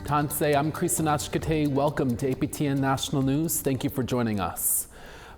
Tansei, I'm Sanax Centre. Welcome to APTN National News. Thank you for joining us.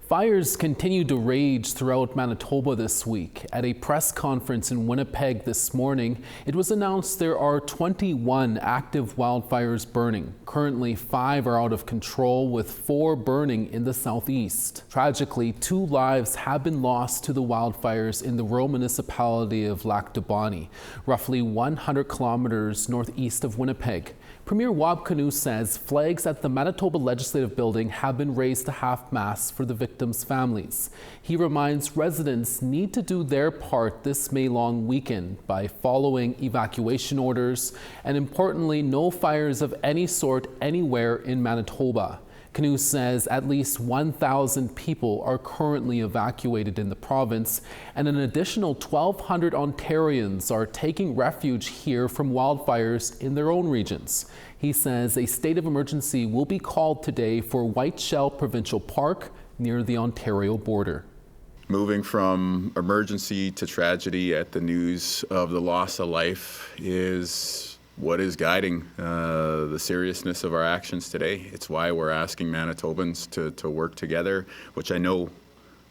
Fires continue to rage throughout Manitoba this week. At a press conference in Winnipeg this morning, it was announced there are 21 active wildfires burning. Currently, 5 are out of control, with 4 burning in the southeast. Tragically, 2 lives have been lost to the wildfires in the rural municipality of Lac du Bonny, roughly 100 kilometers northeast of Winnipeg. Premier Wab Kinew says flags at the Manitoba Legislative Building have been raised to half-mast for the victims' families. He reminds residents need to do their part this May-long weekend by following evacuation orders and, importantly, no fires of any sort anywhere in Manitoba. Kinew says at least 1,000 people are currently evacuated in the province, and an additional 1,200 Ontarians are taking refuge here from wildfires in their own regions. He says a state of emergency will be called today for Whiteshell Provincial Park near the Ontario border. Moving from emergency to tragedy at the news of the loss of life is what is guiding the seriousness of our actions today. It's why we're asking Manitobans to work together, which I know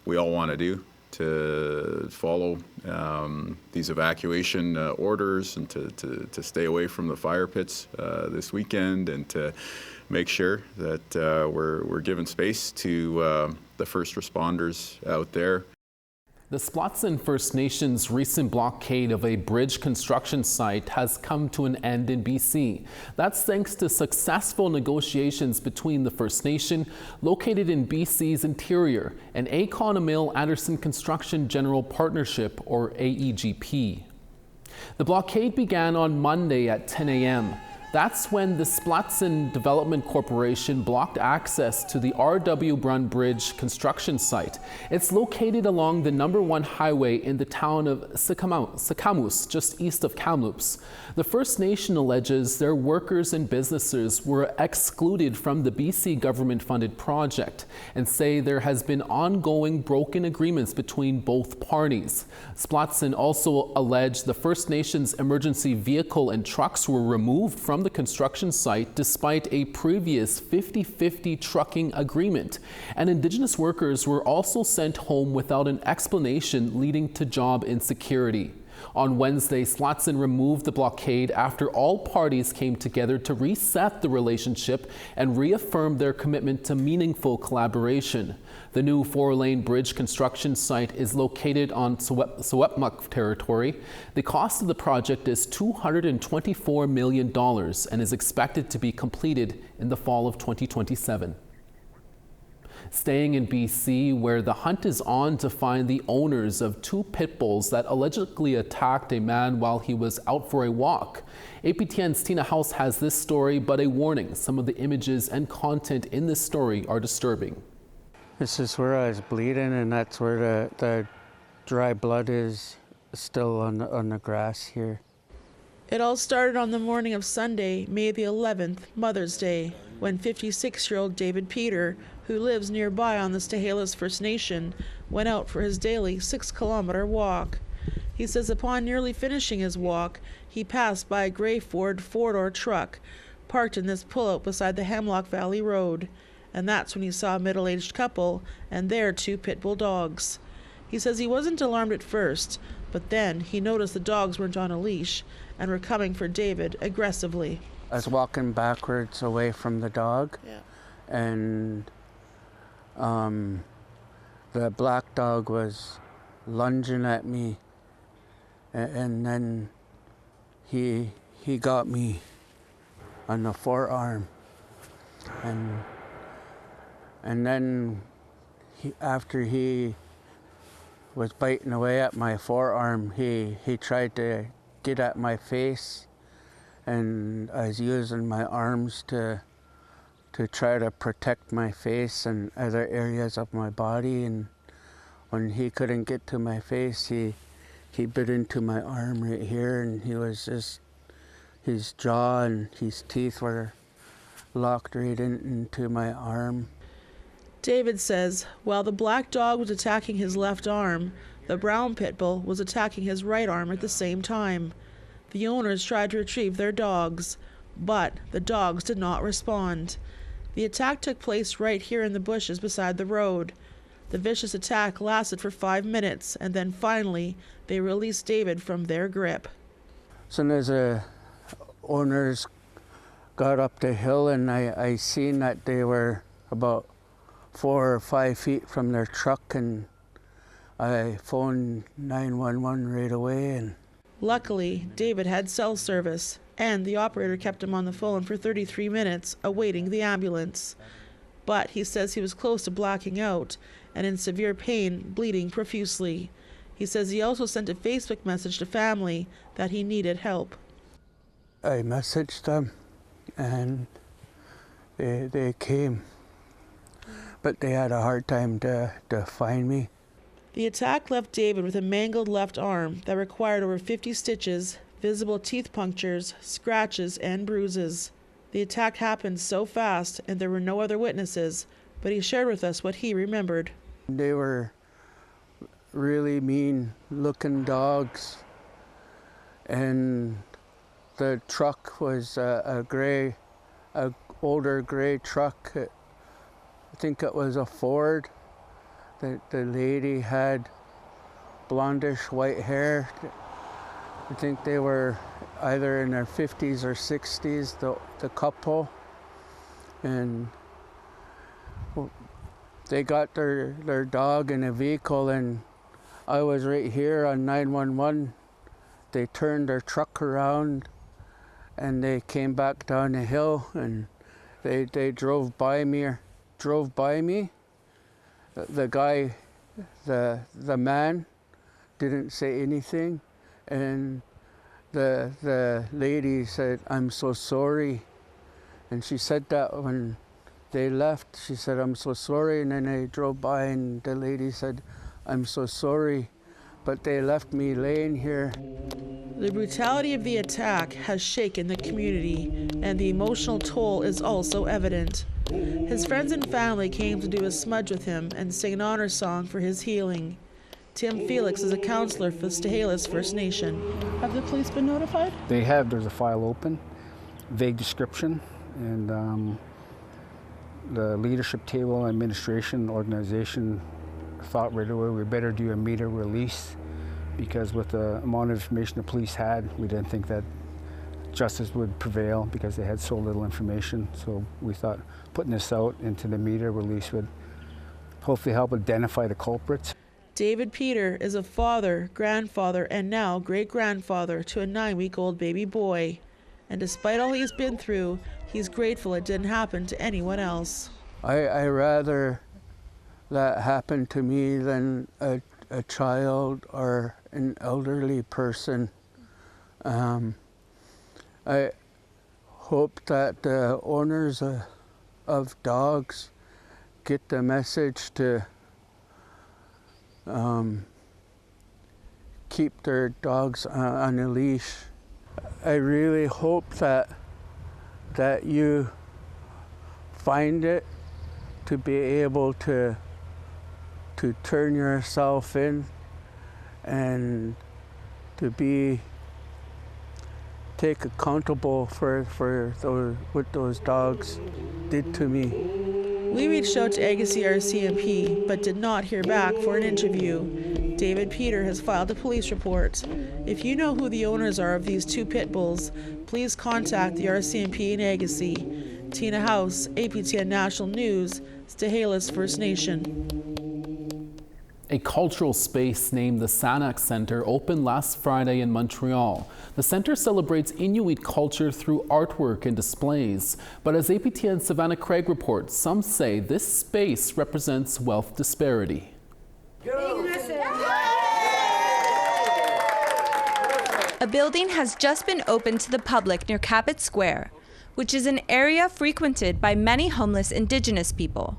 we all want to do, to follow these evacuation orders and to stay away from the fire pits this weekend, and to make sure that we're giving space to the first responders out there. The Splatsin First Nation's recent blockade of a bridge construction site has come to an end in BC. That's thanks to successful negotiations between the First Nation, located in BC's interior, and Aecon-Emil Anderson Construction General Partnership, or AEGP. The blockade began on Monday at 10 a.m. That's when the Splatson Development Corporation blocked access to the R.W. Brunn Bridge construction site. It's located along the number 1 highway in the town of Sakamoose, just east of Kamloops. The First Nation alleges their workers and businesses were excluded from the BC government-funded project, and say there has been ongoing broken agreements between both parties. Splatson also alleged the First Nation's emergency vehicle and trucks were removed from the construction site despite a previous 50-50 trucking agreement, and Indigenous workers were also sent home without an explanation, leading to job insecurity. On Wednesday, Splatson removed the blockade after all parties came together to reset the relationship and reaffirm their commitment to meaningful collaboration. The new 4-lane bridge construction site is located on Secwepemc territory. The cost of the project is $224 million and is expected to be completed in the fall of 2027. Staying in BC, where the hunt is on to find the owners of 2 pit bulls that allegedly attacked a man while he was out for a walk. APTN's Tina House has this story, but a warning: some of the images and content in this story are disturbing. This is where I was bleeding, and that's where the dry blood is still on the grass here. It all started on the morning of Sunday, May the 11th, Mother's Day, when 56-year-old David Peter, who lives nearby on the Stahelas First Nation, went out for his daily 6-kilometer walk. He says upon nearly finishing his walk, he passed by a gray Ford 4-door truck parked in this pullout beside the Hemlock Valley Road, and that's when he saw a middle-aged couple and their 2 pit bull dogs. He says he wasn't alarmed at first, but then he noticed the dogs weren't on a leash and were coming for David aggressively. I was walking backwards away from the dog, and the black dog was lunging at me, and then he got me on the forearm, and then after he was biting away at my forearm, he tried to get at my face, and I was using my arms to try to protect my face and other areas of my body. And when he couldn't get to my face, he bit into my arm right here, and he was just, his jaw and his teeth were locked right into my arm. David says while the black dog was attacking his left arm, the brown pit bull was attacking his right arm at the same time. The owners tried to retrieve their dogs. but the dogs did not respond. The attack took place right here in the bushes beside the road. The vicious attack lasted for 5 minutes, and then finally they released David from their grip. As soon as the owners got up the hill, and I seen that they were about 4 or 5 feet from their truck, and I phoned 911 right away. And luckily, David had cell service, and the operator kept him on the phone for 33 minutes, awaiting the ambulance. But he says he was close to blacking out and in severe pain, bleeding profusely. He says he also sent a Facebook message to family that he needed help. I messaged them, and they came, but they had a hard time to find me. The attack left David with a mangled left arm that required over 50 stitches, visible teeth punctures, scratches, and bruises. The attack happened so fast, and there were no other witnesses, but he shared with us what he remembered. They were really mean-looking dogs, and the truck was a older gray truck. I think it was a Ford. The lady had blondish white hair. I think they were either in their 50s or 60s, the couple. And they got their dog in a vehicle, and I was right here on 911. They turned their truck around, and they came back down the hill, and they drove by me. The guy, the man, didn't say anything, and the lady said, "I'm so sorry," and she said that when they left. She said, "I'm so sorry," and then I drove by, and the lady said, "I'm so sorry," but they left me laying here. The brutality of the attack has shaken the community, and the emotional toll is also evident. His friends and family came to do a smudge with him and sing an honor song for his healing. Tim Felix is a counselor for the Sanax First Nation. Have the police been notified? They have. There's a file open, vague description, and the leadership table, administration, organization thought right away we better do a media release, because with the amount of information the police had, we didn't think that justice would prevail because they had so little information. So we thought putting this out into the media release would hopefully help identify the culprits. David Peter is a father, grandfather, and now great-grandfather to a 9-week-old baby boy. And despite all he's been through, he's grateful it didn't happen to anyone else. I rather that happened to me than a child or an elderly person. I hope that the owners of dogs get the message to keep their dogs on a leash. I really hope that you find it to be able to turn yourself in and to be take accountable for what those dogs did to me. We reached out to Agassiz RCMP but did not hear back for an interview. David Peter has filed a police report. If you know who the owners are of these 2 pit bulls, please contact the RCMP in Agassiz. Tina House, APTN National News, Sanax First Nation. A cultural space named the Sanax Centre opened last Friday in Montreal. The centre celebrates Inuit culture through artwork and displays. But as APTN Savannah Craig reports, some say this space represents wealth disparity. A building has just been opened to the public near Cabot Square, which is an area frequented by many homeless Indigenous people.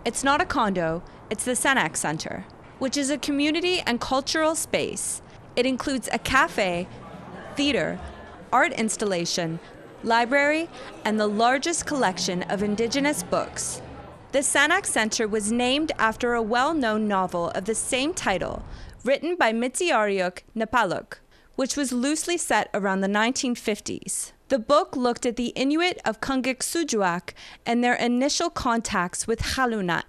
It's not a condo, it's the Sanax Centre, which is a community and cultural space. It includes a cafe, theater, art installation, library, and the largest collection of Indigenous books. The Sanax Centre was named after a well-known novel of the same title, written by Mitsiariuk Napaluk, which was loosely set around the 1950s. The book looked at the Inuit of Kungiksujuak and their initial contacts with Halunat,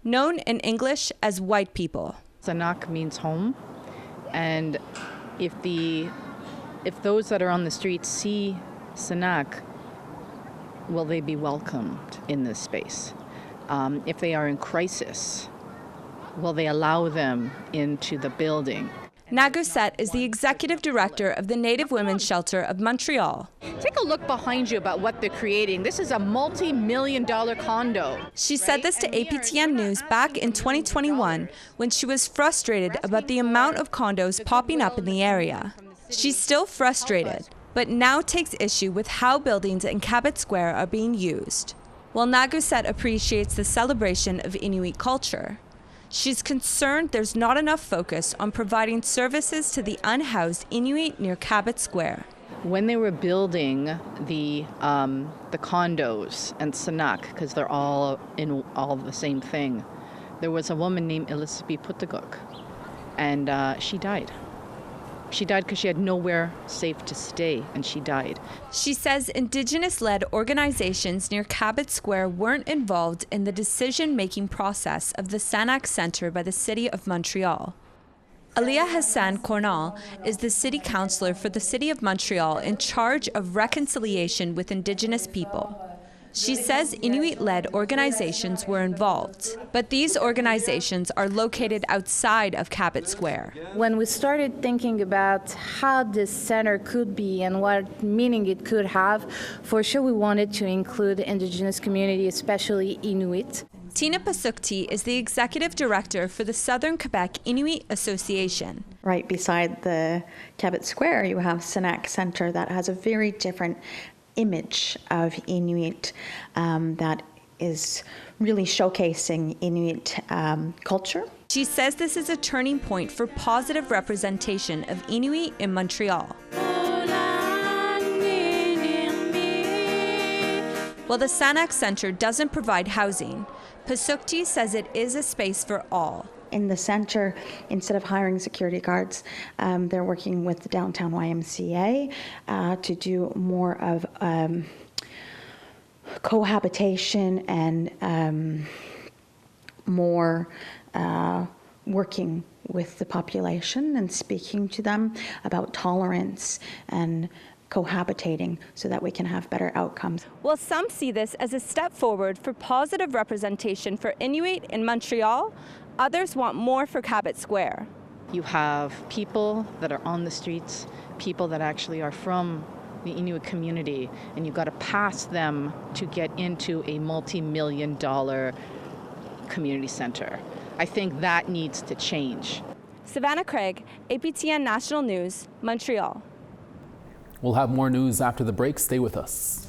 known in English as white people. Sanax means home, and if those that are on the streets see Sanax, will they be welcomed in this space? If they are in crisis, will they allow them into the building? Naguset is the executive director of the Native Women's Shelter of Montreal. Take a look behind you about what they're creating. This is a multi-million-dollar condo. She said this to APTN News back in 2021 when she was frustrated about the amount of condos popping up in the area. She's still frustrated, but now takes issue with how buildings in Cabot Square are being used. While Naguset appreciates the celebration of Inuit culture, she's concerned there's not enough focus on providing services to the unhoused Inuit near Cabot Square. When they were building the condos and Sanax, because they're all in all the same thing, there was a woman named Elizabeth Putaguk, and she died. She died because she had nowhere safe to stay, and she died. She says Indigenous-led organizations near Cabot Square weren't involved in the decision-making process of the Sanax Centre by the City of Montreal. Alia Hassan Cornal is the city councillor for the City of Montreal in charge of reconciliation with Indigenous people. She says Inuit-led organizations were involved, but these organizations are located outside of Cabot Square. When we started thinking about how this center could be and what meaning it could have, for sure we wanted to include the Indigenous community, especially Inuit. Tina Pasukti is the executive director for the Southern Quebec Inuit Association. Right beside the Cabot Square, you have Sanax Centre that has a very different image of Inuit that is really showcasing Inuit culture. She says this is a turning point for positive representation of Inuit in Montreal. While the Sanax Centre doesn't provide housing, Pasukti says it is a space for all. In the centre, instead of hiring security guards, they're working with the downtown YMCA to do more of cohabitation and more working with the population and speaking to them about tolerance and cohabitating so that we can have better outcomes. While some see this as a step forward for positive representation for Inuit in Montreal, others want more for Cabot Square. You have people that are on the streets, people that actually are from the Inuit community, and you've got to pass them to get into a multi-million-dollar community center. I think that needs to change. Savannah Craig, APTN National News, Montreal. We'll have more news after the break. Stay with us.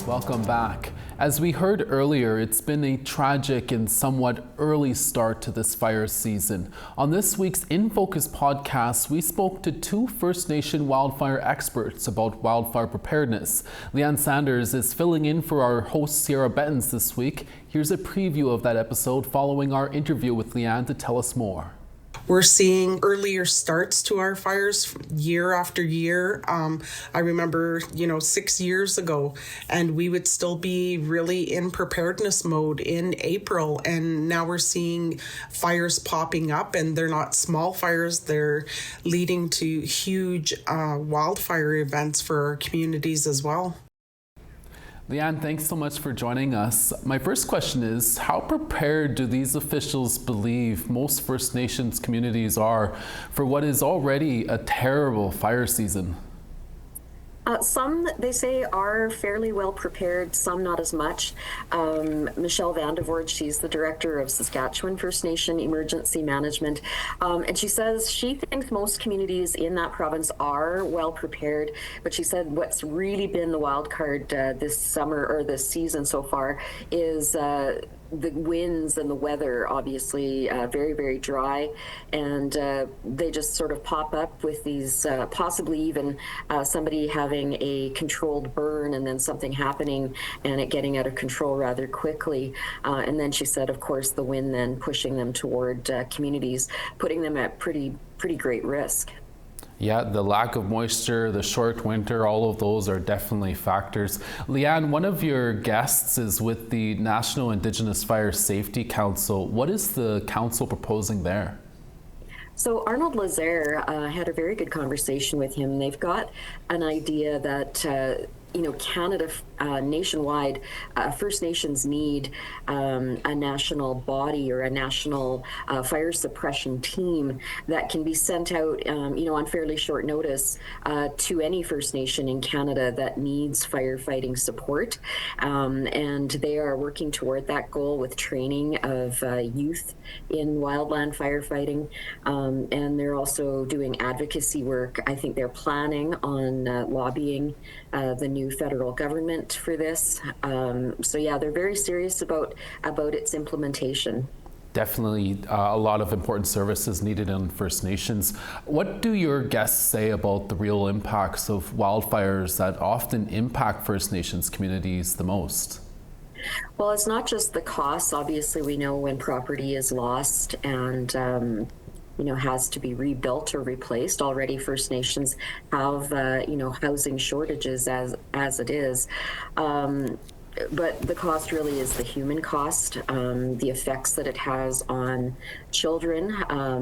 Welcome back. As we heard earlier, it's been a tragic and somewhat early start to this fire season. On this week's InFocus podcast, we spoke to two First Nation wildfire experts about wildfire preparedness. Leanne Sanders is filling in for our host Sierra Bettens this week. Here's a preview of that episode following our interview with Leanne to tell us more. We're seeing earlier starts to our fires year after year. I remember, 6 years ago, and we would still be really in preparedness mode in April. And now we're seeing fires popping up, and they're not small fires. They're leading to huge wildfire events for our communities as well. Leanne, thanks so much for joining us. My first question is, how prepared do these officials believe most First Nations communities are for what is already a terrible fire season? Some, they say, are fairly well prepared, some not as much. Michelle Vandevoort, she's the director of Saskatchewan First Nation Emergency Management, and she says she thinks most communities in that province are well prepared, but she said what's really been the wild card this summer or this season so far is the winds and the weather, obviously very, very dry, and they just sort of pop up with these, possibly even somebody having a controlled burn and then something happening and it getting out of control rather quickly. And then she said, of course, the wind then pushing them toward communities, putting them at pretty great risk. Yeah, the lack of moisture, the short winter, all of those are definitely factors. Leanne, one of your guests is with the National Indigenous Fire Safety Council. What is the council proposing there? So Arnold Lazare had a very good conversation with him. They've got an idea that Canada nationwide, First Nations need a national body or a national fire suppression team that can be sent out, on fairly short notice to any First Nation in Canada that needs firefighting support. And they are working toward that goal with training of youth in wildland firefighting. And they're also doing advocacy work. I think they're planning on lobbying the new federal government for this. So yeah, they're very serious about its implementation. Definitely a lot of important services needed in First Nations. What do your guests say about the real impacts of wildfires that often impact First Nations communities the most? Well, it's not just the costs. Obviously, we know when property is lost and has to be rebuilt or replaced. Already First Nations have, housing shortages as it is. But the cost really is the human cost, the effects that it has on children.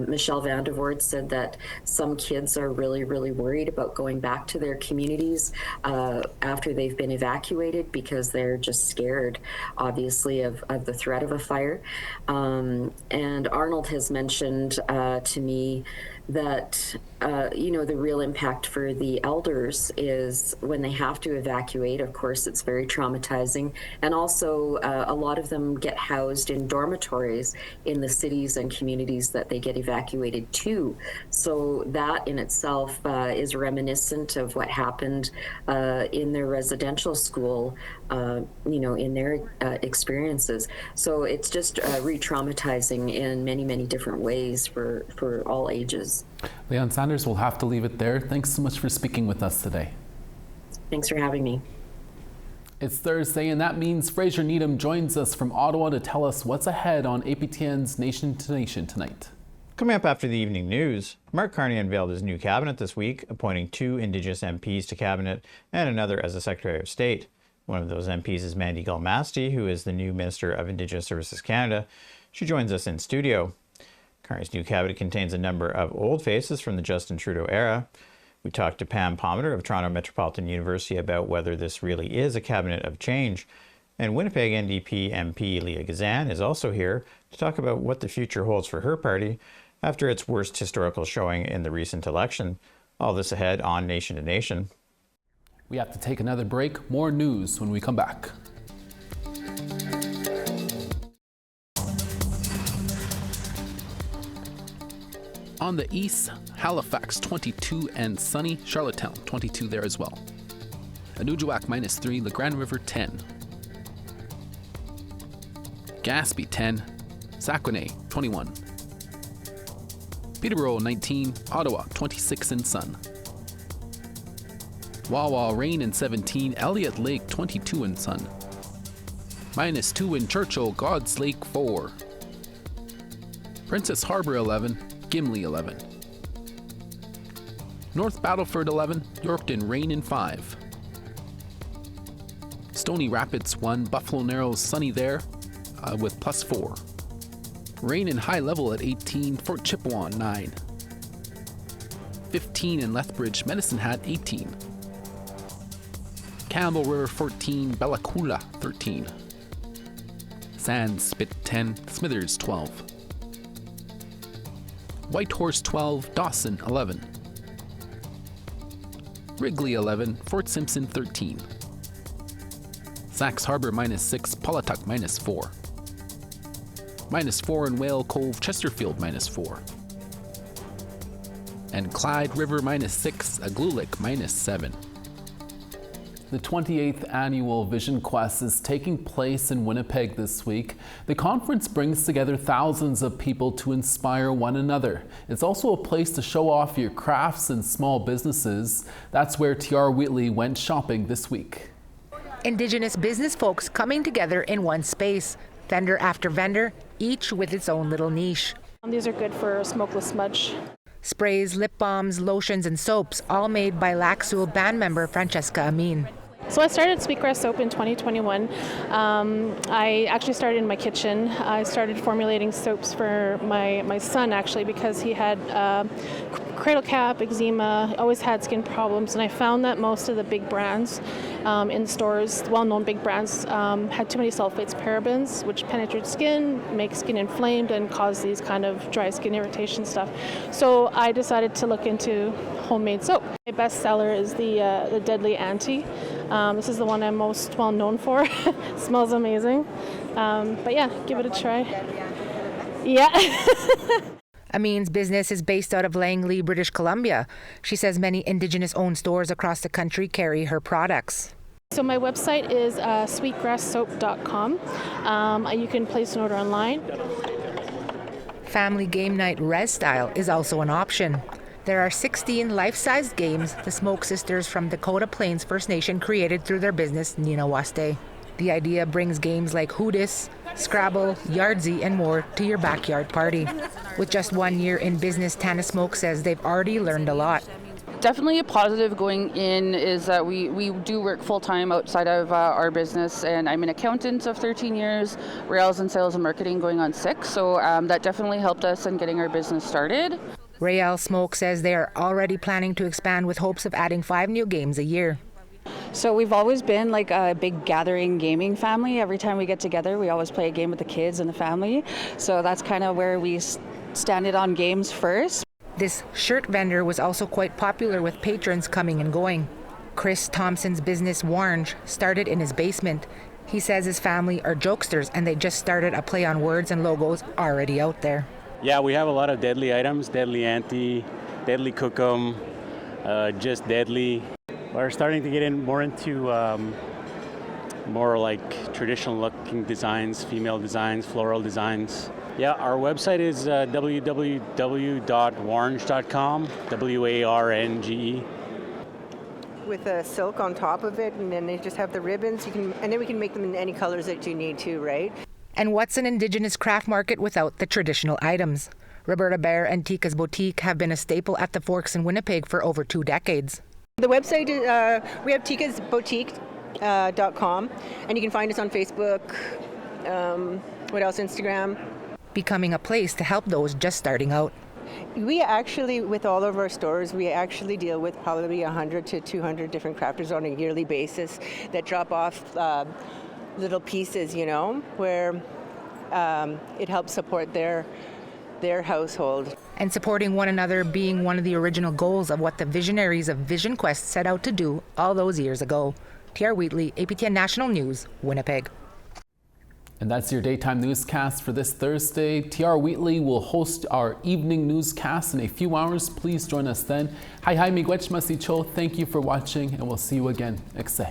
Michelle Vandervoort said that some kids are really, really worried about going back to their communities after they've been evacuated because they're just scared, obviously, of the threat of a fire. And Arnold has mentioned to me that the real impact for the elders is when they have to evacuate. Of course, it's very traumatizing, and also a lot of them get housed in dormitories in the cities and communities that they get evacuated to. So that in itself is reminiscent of what happened in their residential school, in their experiences. So it's just re-traumatizing in many, many different ways for all ages. Leanne Sanders, we'll have to leave it there. Thanks so much for speaking with us today. Thanks for having me. It's Thursday, and that means Fraser Needham joins us from Ottawa to tell us what's ahead on APTN's Nation to Nation tonight. Coming up after the evening news, Mark Carney unveiled his new cabinet this week, appointing 2 Indigenous MPs to cabinet and another as a Secretary of State. One of those MPs is Mandy Galmasti, who is the new Minister of Indigenous Services Canada. She joins us in studio. Carney's new cabinet contains a number of old faces from the Justin Trudeau era. We talked to Pam Palmater of Toronto Metropolitan University about whether this really is a cabinet of change. And Winnipeg NDP MP Leah Gazan is also here to talk about what the future holds for her party after its worst historical showing in the recent election. All this ahead on Nation to Nation. We have to take another break. More news when we come back. On the east, Halifax 22 and sunny, Charlottetown 22 there as well. Anujiwak -3, La Grande River 10. Gaspé 10, Saguenay 21. Peterborough 19, Ottawa 26 and sun. Wawa rain and 17, Elliott Lake 22 and sun. -2 in Churchill, God's Lake 4. Princess Harbour 11, Gimli 11. North Battleford 11, Yorkton rain and 5. Stony Rapids 1, Buffalo Narrows sunny there with +4. Rain and high level at 18, Fort Chippewa 9. 15 in Lethbridge, Medicine Hat 18. Campbell River 14, Bella Coola 13. Sandspit 10, Smithers 12. Whitehorse 12, Dawson 11. Wrigley 11, Fort Simpson 13. Sax Harbor -6, Polituck -4. -4 in Whale Cove, Chesterfield -4. And Clyde River -6, Aglulik -7. The 28th annual Vision Quest is taking place in Winnipeg this week. The conference brings together thousands of people to inspire one another. It's also a place to show off your crafts and small businesses. That's where TR Wheatley went shopping this week. Indigenous business folks coming together in one space, vendor after vendor, each with its own little niche. These are good for smokeless smudge. Sprays, lip balms, lotions, and soaps, all made by Lac-Seul band member Francesca Amin. So I started Sweetgrass Soap in 2021. I actually started in my kitchen. I started formulating soaps for my son, actually, because he had cradle cap, eczema, always had skin problems, and I found that most of the big brands in stores, well-known big brands, had too many sulfates, parabens, which penetrate skin, make skin inflamed, and cause these kind of dry skin irritation stuff. So I decided to look into homemade soap. My best seller is the Deadly Auntie. This is the one I'm most well known for. Smells amazing. But yeah, give it a try. Yeah. Amin's business is based out of Langley, British Columbia. She says many Indigenous-owned stores across the country carry her products. So my website is sweetgrasssoap.com. You can place an order online. Family game night res style is also an option. There are 16 life-sized games the Smoke Sisters from Dakota Plains First Nation created through their business, Ninawaste. The idea brings games like Hoodis, Scrabble, Yardsie, and more to your backyard party. With just 1 year in business, Tana Smoke says they've already learned a lot. Definitely a positive going in is that we do work full-time outside of our business, and I'm an accountant of 13 years, rails and sales and marketing going on 6, so that definitely helped us in getting our business started. Rael Smoke says they are already planning to expand with hopes of adding 5 new games a year. So we've always been like a big gathering gaming family. Every time we get together, we always play a game with the kids and the family. So that's kind of where we stand it on games first. This shirt vendor was also quite popular with patrons coming and going. Chris Thompson's business Warnge started in his basement. He says his family are jokesters and they just started a play on words and logos already out there. Yeah, we have a lot of deadly items, Deadly Auntie, Deadly Cookum, just Deadly. We're starting to get more into more like traditional looking designs, female designs, floral designs. Yeah, our website is www.warnge.com, WARNGE. With a silk on top of it, and then they just have the ribbons. And then we can make them in any colors that you need to, right? And what's an Indigenous craft market without the traditional items? Roberta Bear and Tika's Boutique have been a staple at the Forks in Winnipeg for over 2 decades. The website is, we have tikasboutique.com, and you can find us on Facebook, what else, Instagram. Becoming a place to help those just starting out. We actually, with all of our stores, we actually deal with probably 100 to 200 different crafters on a yearly basis that drop off little pieces, where it helps support their household. And supporting one another being one of the original goals of what the visionaries of Vision Quest set out to do all those years ago. TR Wheatley, APTN National News, Winnipeg. And that's your daytime newscast for this Thursday. TR Wheatley will host our evening newscast in a few hours. Please join us then. Hi, miigwech masicho. Thank you for watching, and we'll see you again. Ekse.